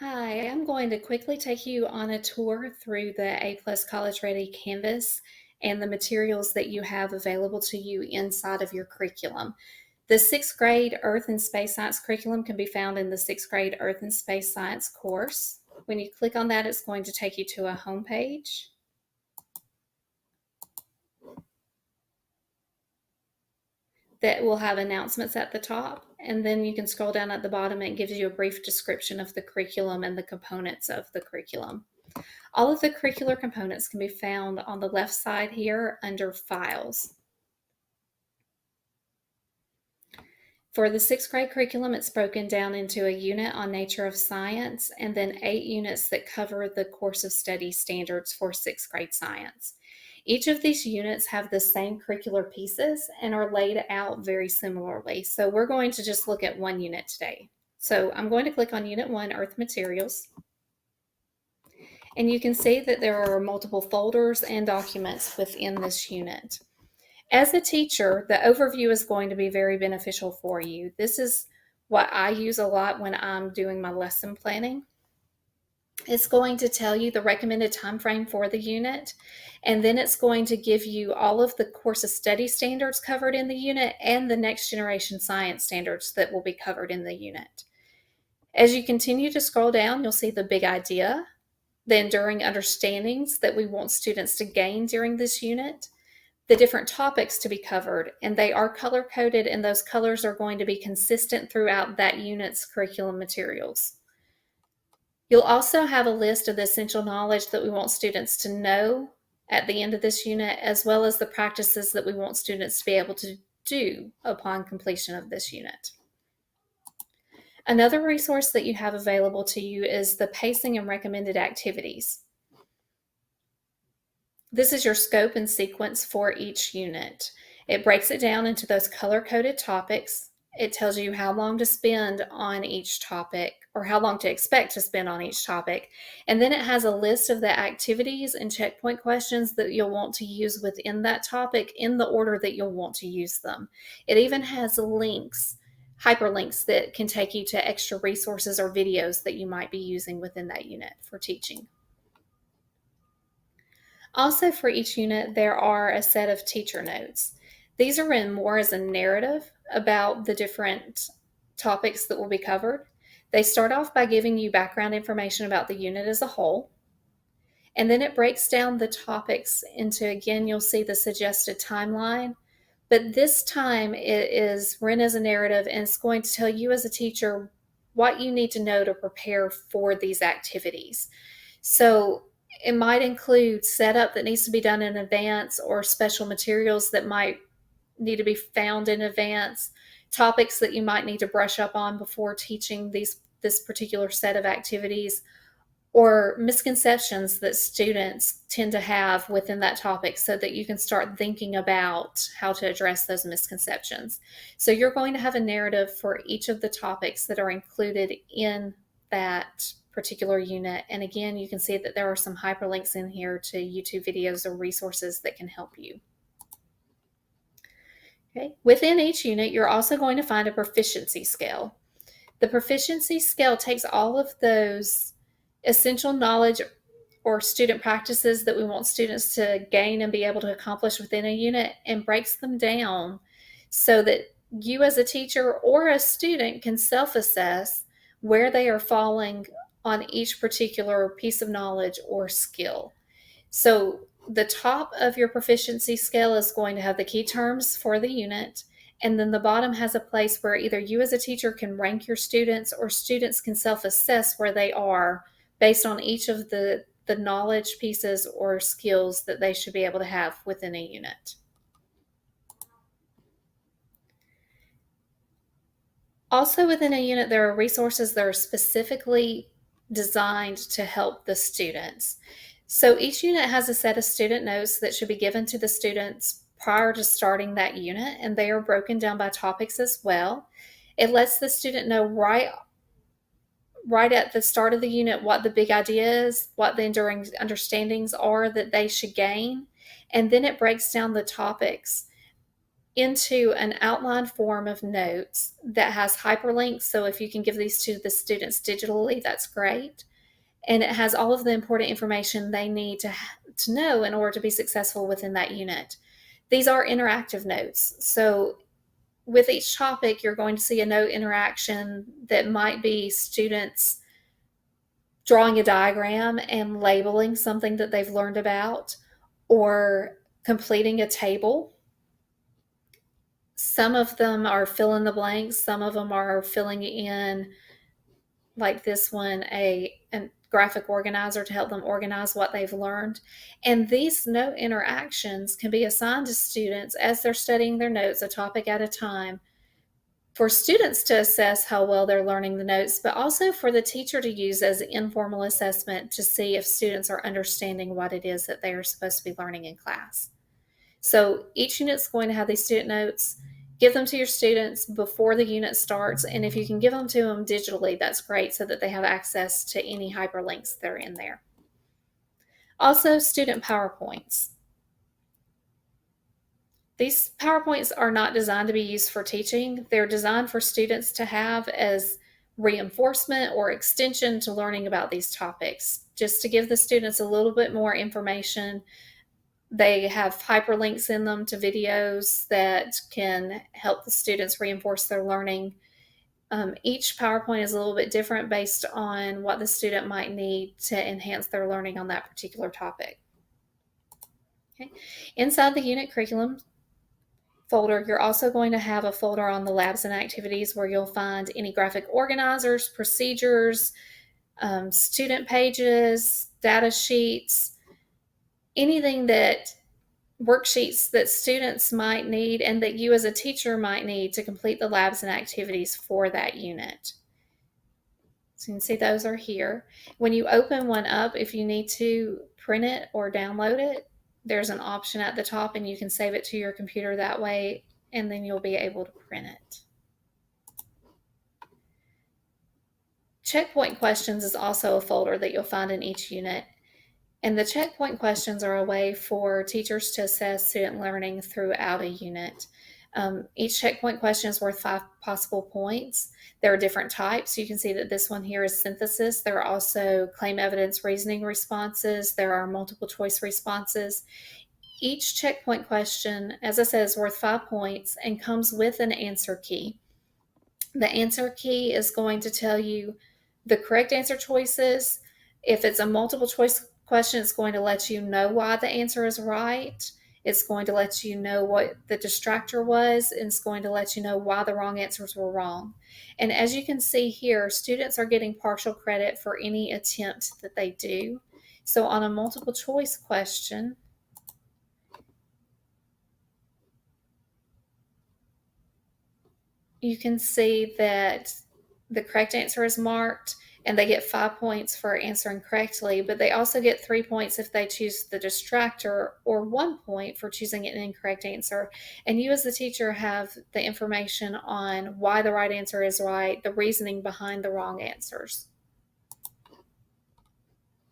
Hi, I'm going to quickly take you on a tour through the A Plus College Ready Canvas and the materials that you have available to you inside of your curriculum. The sixth grade Earth and Space Science curriculum can be found in the sixth grade Earth and Space Science course. When you click on that, it's going to take you to a home page that will have announcements at the top, and then you can scroll down at the bottom and it gives you a brief description of the curriculum and the components of the curriculum. All of the curricular components can be found on the left side here under Files. For the sixth grade curriculum, it's broken down into a unit on nature of science and then 8 units that cover the course of study standards for sixth grade science. Each of these units have the same curricular pieces and are laid out very similarly. So we're going to just look at one unit today. So I'm going to click on Unit 1, Earth Materials. And you can see that there are multiple folders and documents within this unit. As a teacher, the overview is going to be very beneficial for you. This is what I use a lot when I'm doing my lesson planning. It's going to tell you the recommended time frame for the unit, and then it's going to give you all of the course of study standards covered in the unit and the next generation science standards that will be covered in the unit. As you continue to scroll down, you'll see the big idea, the enduring understandings that we want students to gain during this unit, the different topics to be covered, and they are color coded, and those colors are going to be consistent throughout that unit's curriculum materials. You'll also have a list of the essential knowledge that we want students to know at the end of this unit, as well as the practices that we want students to be able to do upon completion of this unit. Another resource that you have available to you is the pacing and recommended activities. This is your scope and sequence for each unit. It breaks it down into those color-coded topics. It tells you how long to spend on each topic, or how long to expect to spend on each topic. And then it has a list of the activities and checkpoint questions that you'll want to use within that topic in the order that you'll want to use them. It even has links, hyperlinks, that can take you to extra resources or videos that you might be using within that unit for teaching. Also, for each unit, there are a set of teacher notes. These are written more as a narrative about the different topics that will be covered. They start off by giving you background information about the unit as a whole, and then it breaks down the topics into, again, you'll see the suggested timeline, but this time it is written as a narrative, and it's going to tell you as a teacher what you need to know to prepare for these activities. So it might include setup that needs to be done in advance, or special materials that might need to be found in advance, topics that you might need to brush up on before teaching this particular set of activities, or misconceptions that students tend to have within that topic, so that you can start thinking about how to address those misconceptions. So you're going to have a narrative for each of the topics that are included in that particular unit. And again, you can see that there are some hyperlinks in here to YouTube videos or resources that can help you. Okay. Within each unit, you're also going to find a proficiency scale. The proficiency scale takes all of those essential knowledge or student practices that we want students to gain and be able to accomplish within a unit, and breaks them down so that you as a teacher or a student can self-assess where they are falling on each particular piece of knowledge or skill. So the top of your proficiency scale is going to have the key terms for the unit, and then the bottom has a place where either you as a teacher can rank your students, or students can self-assess where they are based on each of the knowledge pieces or skills that they should be able to have within a unit. Also within a unit, there are resources that are specifically designed to help the students. So each unit has a set of student notes that should be given to the students prior to starting that unit, and they are broken down by topics as well. It lets the student know right at the start of the unit what the big idea is, what the enduring understandings are that they should gain, and then it breaks down the topics into an outline form of notes that has hyperlinks. So if you can give these to the students digitally, that's great. And it has all of the important information they need to know in order to be successful within that unit. These are interactive notes. So with each topic, you're going to see a note interaction that might be students drawing a diagram and labeling something that they've learned about, or completing a table. Some of them are fill in the blanks, some of them are filling in, like this one, a graphic organizer to help them organize what they've learned. And these note interactions can be assigned to students as they're studying their notes, a topic at a time, for students to assess how well they're learning the notes, but also for the teacher to use as an informal assessment to see if students are understanding what it is that they are supposed to be learning in class. So each unit's going to have these student notes. Give them to your students before the unit starts, and if you can give them to them digitally, that's great, so that they have access to any hyperlinks that are in there. Also, student PowerPoints. These PowerPoints are not designed to be used for teaching. They're designed for students to have as reinforcement or extension to learning about these topics, just to give the students a little bit more information. They have hyperlinks in them to videos that can help the students reinforce their learning. Each PowerPoint is a little bit different based on what the student might need to enhance their learning on that particular topic. Okay. Inside the unit curriculum folder, you're also going to have a folder on the labs and activities where you'll find any graphic organizers, procedures, student pages, data sheets, anything that worksheets that students might need and that you as a teacher might need to complete the labs and activities for that unit. So you can see those are here. When you open one up, if you need to print it or download it, there's an option at the top and you can save it to your computer that way, and then you'll be able to print it. Checkpoint questions is also a folder that you'll find in each unit. And the checkpoint questions are a way for teachers to assess student learning throughout a unit. Each checkpoint question is worth 5 possible points. There are different types. You can see that this one here is synthesis. There are also claim evidence reasoning responses. There are multiple choice responses. Each checkpoint question, as I said, is worth 5 points and comes with an answer key. The answer key is going to tell you the correct answer choices. If it's a multiple choice question, it's going to let you know why the answer is right. It's going to let you know what the distractor was, and it's going to let you know why the wrong answers were wrong. And as you can see here, students are getting partial credit for any attempt that they do. So on a multiple choice question, you can see that the correct answer is marked and they get 5 points for answering correctly, but they also get 3 points if they choose the distractor, or 1 point for choosing an incorrect answer. And you as the teacher have the information on why the right answer is right, the reasoning behind the wrong answers.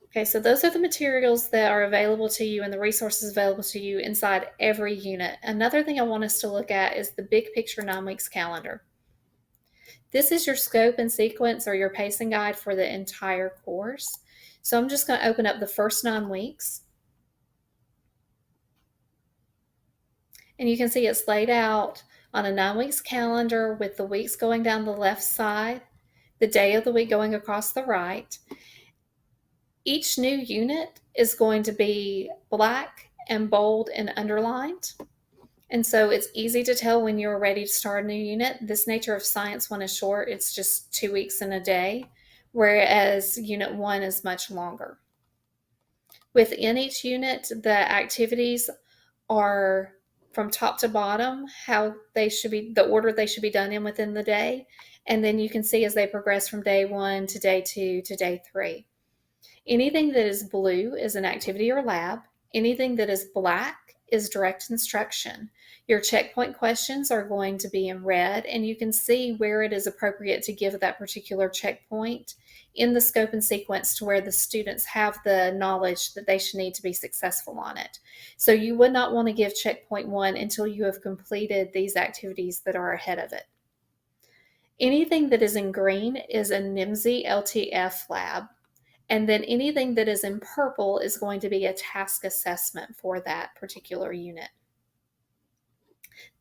Okay, so those are the materials that are available to you and the resources available to you inside every unit. Another thing I want us to look at is the big picture 9 weeks calendar. This is your scope and sequence, or your pacing guide for the entire course. So I'm just going to open up the first 9 weeks. And you can see it's laid out on a 9 weeks calendar with the weeks going down the left side, the day of the week going across the right. Each new unit is going to be black and bold and underlined. And so it's easy to tell when you're ready to start a new unit. This Nature of Science one is short. It's just 2 weeks and a day, whereas Unit 1 is much longer. Within each unit, the activities are from top to bottom, how they should be, the order they should be done in within the day. And then you can see as they progress from day 1 to day 2 to day 3. Anything that is blue is an activity or lab. Anything that is black is direct instruction. Your checkpoint questions are going to be in red, and you can see where it is appropriate to give that particular checkpoint in the scope and sequence to where the students have the knowledge that they should need to be successful on it. So you would not want to give checkpoint 1 until you have completed these activities that are ahead of it. Anything that is in green is a NIMSY LTF lab. And then anything that is in purple is going to be a task assessment for that particular unit.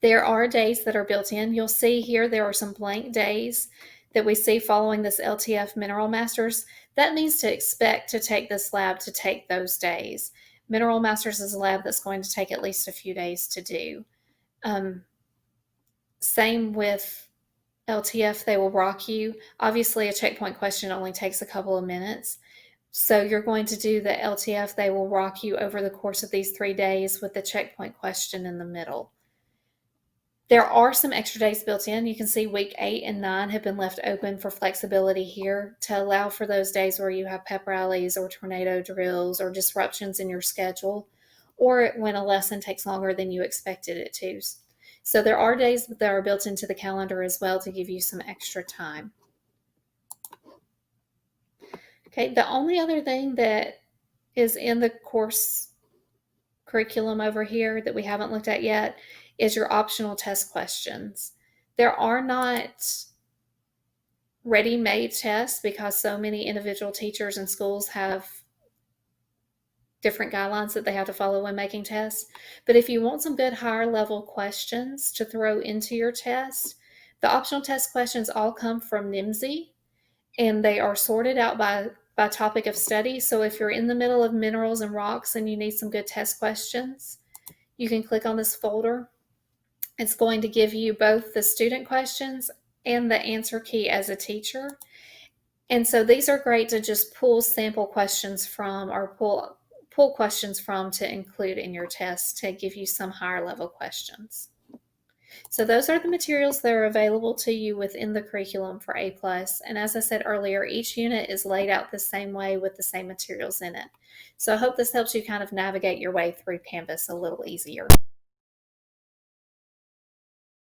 There are days that are built in. You'll see here there are some blank days that we see following this LTF Mineral Masters. That means to expect to take this lab to take those days. Mineral Masters is a lab that's going to take at least a few days to do. Same with LTF, They Will Rock You. Obviously, a checkpoint question only takes a couple of minutes. So you're going to do the LTF, They Will Rock You over the course of these 3 days with the checkpoint question in the middle. There are some extra days built in. You can see week 8 and 9 have been left open for flexibility here to allow for those days where you have pep rallies or tornado drills or disruptions in your schedule, or when a lesson takes longer than you expected it to. So there are days that are built into the calendar as well to give you some extra time. Okay, the only other thing that is in the course curriculum over here that we haven't looked at yet is your optional test questions. There are not ready-made tests because so many individual teachers and schools have different guidelines that they have to follow when making tests. But if you want some good higher level questions to throw into your test, the optional test questions all come from NIMSY, and they are sorted out by topic of study. So if you're in the middle of minerals and rocks and you need some good test questions, you can click on this folder. It's going to give you both the student questions and the answer key as a teacher. And so these are great to just pull sample questions from or pull questions from to include in your test to give you some higher level questions. So those are the materials that are available to you within the curriculum for A+. And as I said earlier, each unit is laid out the same way with the same materials in it. So I hope this helps you kind of navigate your way through Canvas a little easier.